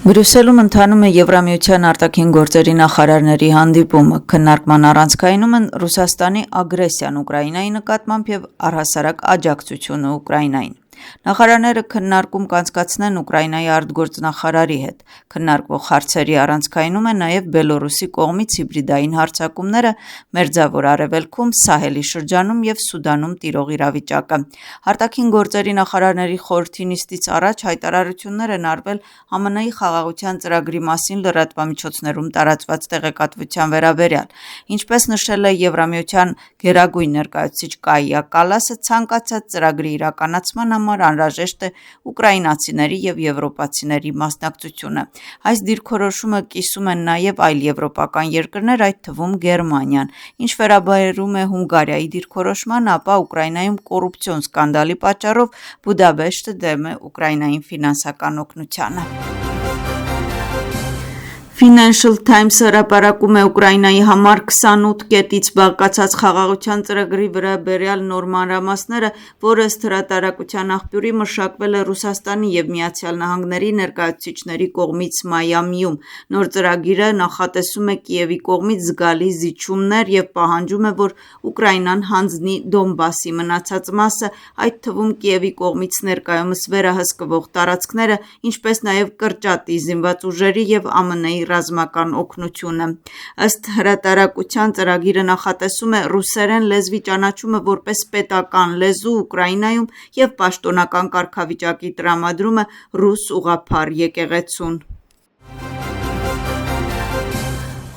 Բրյուսելում ընթանում է Եվրամիության արտաքին գործերի նախարարների հանդիպումը, քննարկման առանցքայնում են Ռուսաստանի ագրեսիան Ուկրաինայի նկատմամբ և առհասարակ աջակցությունը Ուկրաինային։ Նախարարները քննարկում կանցկացնեն Ուկրաինայի արտգործնախարարի հետ։ Քննարկվող հարցերի առանցքայնում է նաև Բելորուսի կողմից հիբրիդային հարձակումները Մերձավոր Արևելքում, Սահելի շրջանում և Սուդանում տիրող իրավիճակը։ Արտաքին գործերի նախարարների խորհրդի նիստից առաջ հայտարարություններ են արվել ԱՄՆ-ի խաղաղության ծրագրի մասին լրատվամիջոցներում տարածված տեղեկատվության վերաբերյալ։ Ինչպես նշել է Եվրամիության գերագույն ներկայացուցիչ Կայա Կալասը, ցանկացած ծրագրի իրականացման համար անհրաժեշտ է ուկրաինացիների և եվրոպացիների մասնակցությունը։ Այս դիրքորոշումը կիսում են նաև այլ եվրոպական երկրներ, այդ թվում Գերմանիան։ Ինչ վերաբերում է Հունգարիայի դիրքորոշմանը, ապա Ուկրաինայում կոռուպցիոն սկանդալի պատճառով Բուդապեշտը դեմ է Ուկրաինային ֆինանսական օգնությանը։ Financial Times-ը հրապարակում է Ուկրաինայի համար 28 կետից բաղկացած խաղաղության ծրագրի վերաբերյալ նոր մանրամասները, որը ըստ հրատարակության աղբյուրի մշակվել է Ռուսաստանի և Միացյալ Նահանգների ներկայացուցիչների կողմից Մայամիում։ Նոր ծրագիրը նախատեսում է Կիևի կողմից զգալի զիջումներ և պահանջում է, որ Ուկրաինան հանձնի Դոնբասի մնացած մասը, այդ թվում Կիևի կողմից ներկայումս վերահսկվող տարածքները, ինչպես նաև կրճատի զինված ուժերի և ԱՄՆ-ի ռազմական օգնությունը։ Ըստ հրատարակության ծրագիրը նախատեսում է ռուսերեն լեզվի ճանաչումը որպես պետական լեզու Ուկրաինայում և պաշտոնական կարգավիճակի տրամադրումը ռուս ուղղափառ եկեղեցուն։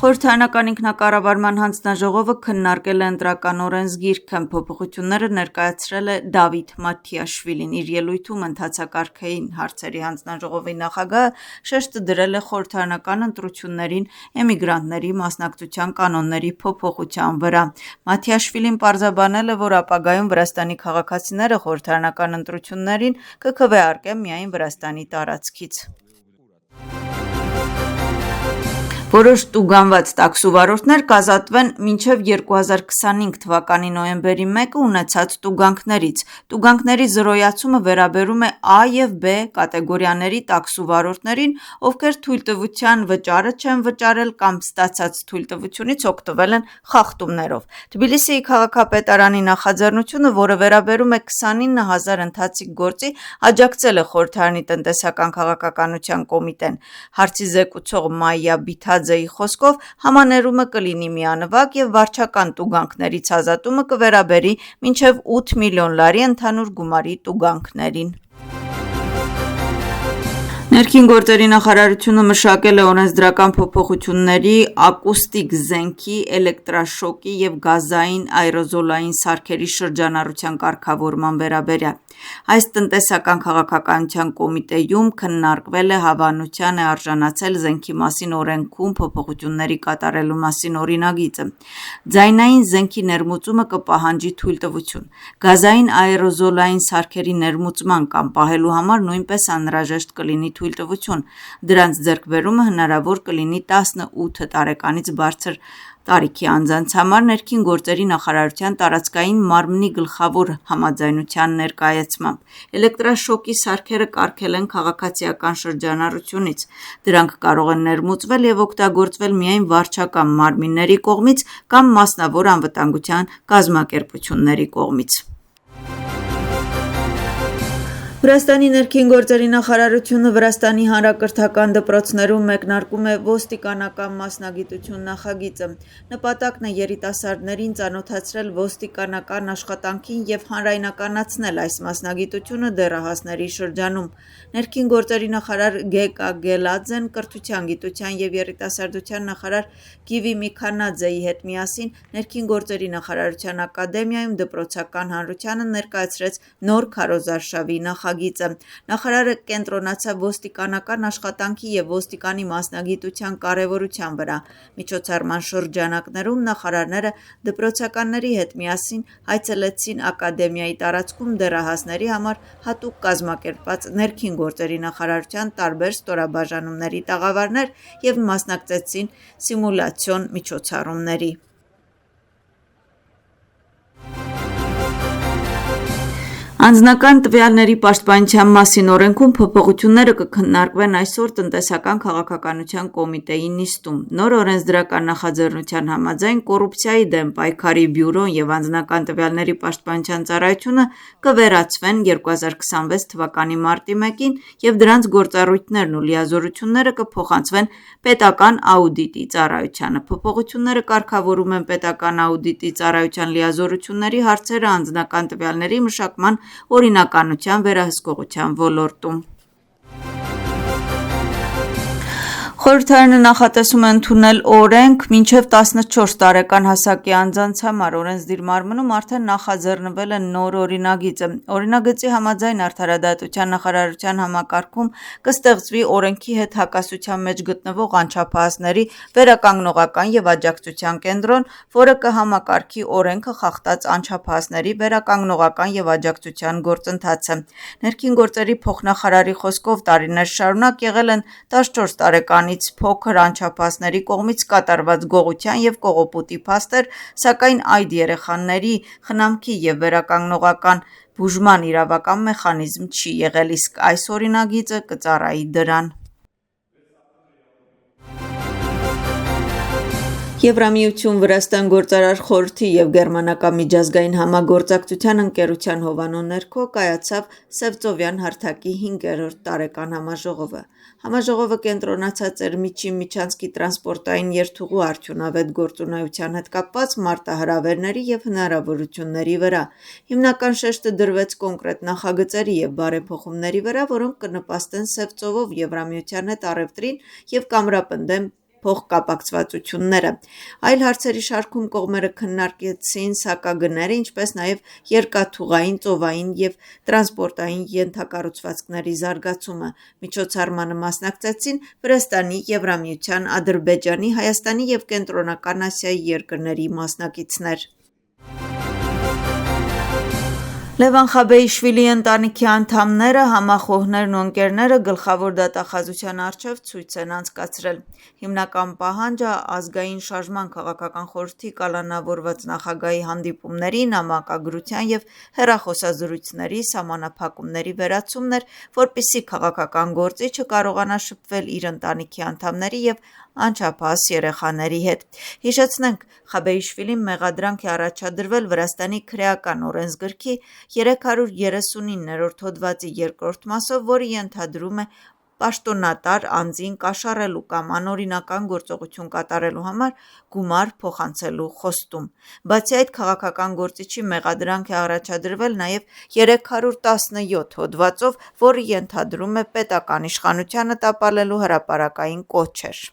Խորհրդարանական ինքնակառավարման հանձնաժողովը քննարկել է ընտրական օրենսգիրքը։ Փոփոխությունները ներկայացրել է Դավիթ Մաթիաշվիլին։ Իր ելույթում ընթացակարգային հարցերի հանձնաժողովի նախագահը շեշտը դրել է խորհրդարանական ընտրություններին էմիգրանտների մասնակցության կանոնների փոփոխության վրա։ Մաթիաշվիլին պարզաբանել է, որ ապագայում Վրաստանի քաղաքացիները խորհրդարանական ընտրություններին կքվեարկեն միայն Վրաստանի տարածքից։ Որոշ տուգանված տաքսուվարորդներ կազատվեն մինչև 2025 թվականի նոյեմբերի 1-ը ունեցած տուգանքներից։ Տուգանքների զրոյացումը վերաբերում է A և B կատեգորիաների տաքսուվարորդներին, ովքեր թույլտվության վճարը չեն վճարել կամ ստացած թույլտվությունից օգտվել են խախտումներով։ Թբիլիսիի քաղաքապետարանի նախաձեռնությունը, որը վերաբերում է 29 000 ընթացիկ գործի, աջակցել է խորհրդարանի տնտեսական քաղաքականության կոմիտեն։ Հարցի զեկուցող Մայա Բիթաձեի խոսքով, համաներումը կլինի միանվագ և վարչական տուգանքներից ազատումը կվերաբերի մինչև 8 միլիոն լարի ընդհանուր գումարի տուգանքներին։ Ներքին գործերի նախարարությունը մշակել է օրենսդրական փոփոխությունների ակուստիկ զենքի, էլեկտրաշոկի և գազային աերոզոլային սարքերի շրջանառության կարգավորման վերաբերյալ։ Այս տնտեսական քաղաքականության կոմիտեում քննարկվել է հավանության է արժանացել զենքի մասին օրենքում փոփոխությունների կատարելու մասին օրինագիծը։ Ձայնային զենքի ներմուծումը կպահանջի թույլտվություն։ Գազային աերոզոլային սարքերի ներմուծման կամ պահելու համար նույնպես անհրաժեշտ կլինի թույլտվություն։ Դրանց ձեռքբերումը հնարավոր կլինի 18 տարեկանից բարձր տարիքի անձանց համար ներքին գործերի նախարարության տարածքային մարմնի գլխավոր համաձայնության ներկայացմամբ։ Էլեկտրաշոկի սարքերը կարգել են քաղաքացիական շրջանառությունից։ Դրանք կարող են ներմուծվել և օգտագործվել միայն վարչական մարմինների կողմից կամ մասնավոր անվտանգության կազմակերպությունների կողմից։ Վրաստանի ներքին գործերի նախարարությունը Վրաստանի հանրակրթական դպրոցներում մեկնարկում է ոստիկանական մասնագիտություն նախագիծը։ Նպատակն է երիտասարդներին ծանոթացրել ոստիկանական աշխատանքին և հանրայնականացնել այս մասնագիտությունը դեռահասների շրջանում։ Ներքին գործերի նախարար Գեկա Գելաձեն կրթության, գիտության և երիտասարդության նախարար Գիվի Միքանաձեի հետ միասին ներքին գործերի նախարարության ակադեմիայում դպրոցական հանրությանը ներկայացրեց նոր քարոզարշավի նախագիծը։ Նախարարը կենտրոնացավ ոստիկանական աշխատանքի և ոստիկանի մասնագիտության կարևորության վրա։ Միջոցառման շրջանակներում նախարարները դպրոցականների հետ միասին այցելեցին ակադեմիայի տարածքում դեռահասների համար հատուկ կազմակերպված ներքին գործերի նախարարության տարբեր ստորաբաժանումների տաղավարներ և մասնակցեցին սիմուլյացիոն միջոցառումների։ Անձնական տվյալների պաշտպանության մասին օրենքում փոփոխությունները կքննարկվեն այսօր տնտեսական քաղաքականության կոմիտեի նիստում։ Նոր օրենսդրական նախաձեռնության համաձայն կոռուպցիայի դեմ պայքարի բյուրոն եւ անձնական տվյալների պաշտպանության ծառայությունը կվերացվեն 2026 թվականի մարտի 1-ին եւ դրանց գործառույթներն ու լիազորությունները կփոխանցվեն պետական աուդիտի ծառայությանը։ Փոփոխությունները կարգավորում են պետական աուդիտի ծառայության լիազորությունների հարցերը անձնական տվյալների մշակման օրինականության վերահսկողության ոլորտում։ Խորհրդարանը նախատեսում է ընդունել օրենք մինչև 14 տարեկան հասակի անձանց համար օրենսդիր մարմնում արդեն նախաձեռնվել է նոր օրինագիծը։ Օրինագծի համաձայն Արդարադատության նախարարության համակարգում կստեղծվի օրենքի հետ հակասության մեջ գտնվող անչափահասների վերականգնողական եւ աջակցության կենտրոն, որը կհամակարգի օրենքը խախտած անչափահասների վերականգնողական եւ աջակցության գործընթացը։ Ներքին գործերի փոխնախարարի խոսքով տարիներ շարունակ եղել են 14 տարեկան փոքր անչափահասների կողմից կատարված գողության եւ կողոպուտի փաստեր, սակայն այդ երեխաների խնամքի եւ վերականգնողական բուժման իրավական մեխանիզմ չի եղել, իսկ այս օրինագիծը կծառայի դրան։ Եվրամիություն Վրաստան գործարար խորհրդի եւ Գերմանական միջազգային համագործակցության ընկերության հովանու ներքո կայացավ Սևծովյան հարթակի 5-րդ տարեկան համաժողովը։ Համաժողովը կենտրոնացած էր միջին միջանցքի տրանսպորտային երթուղու արդյունավետ գործունեության հետ կապված մարտահրավերների եւ հնարավորությունների վրա։ Հիմնական շեշտը դրվեց կոնկրետ նախագծերի եւ բարեփոխումների վրա, որոնք կնպաստեն Սևծովով Եվրամիության հետ առևտրին եւ կամրապնդեն փոխկապակցվածությունները։ Այլ հարցերի շարքում կողմերը քննարկեցին սակագները, ինչպես նաև երկաթուղային, ծովային եւ տրանսպորտային ենթակառուցվածքների զարգացումը։ Միջոցառմանը մասնակցեցին Վրաստանի, Եվրամիության, Ադրբեջանի, Հայաստանի եւ Կենտրոնական Ասիայի երկրների մասնակիցներ։ Լևան Խաբեյիշվիլիի ընտանիքի անդամները, համախոհներն ու ընկերները գլխավոր դատախազության առջև ցույց են անցկացրել։ Հիմնական պահանջը ազգային շարժման քաղաքական խորհրդի կալանավորված նախագահի հանդիպումների, նամակագրության եւ հեռախոսազրույցների սահմանափակումների վերացումն էր, որպեսզի քաղաքական գործիչը կարողանա շփվել իր ընտանիքի անդամների եւ անչափահաս երեխաների հետ։ Հիշեցնենք, Խաբեյիշվիլին մեղադրանք է առաջադրվել Վրաստանի քրեական օրենսգրքի 339-րդ հոդվածի 2-րդ մասով, որը ենթադրում է պաշտոնատար անձին կաշառելու կամ անօրինական գործողություն կատարելու համար գումար փոխանցելու խոստում։ Բացի այդ, քաղաքական գործիչի մեղադրանք է առաջադրվել նաև 317 հոդվածով, որը ենթադրում է պետական իշխանությանը տապալելու հրապարակային կոչեր։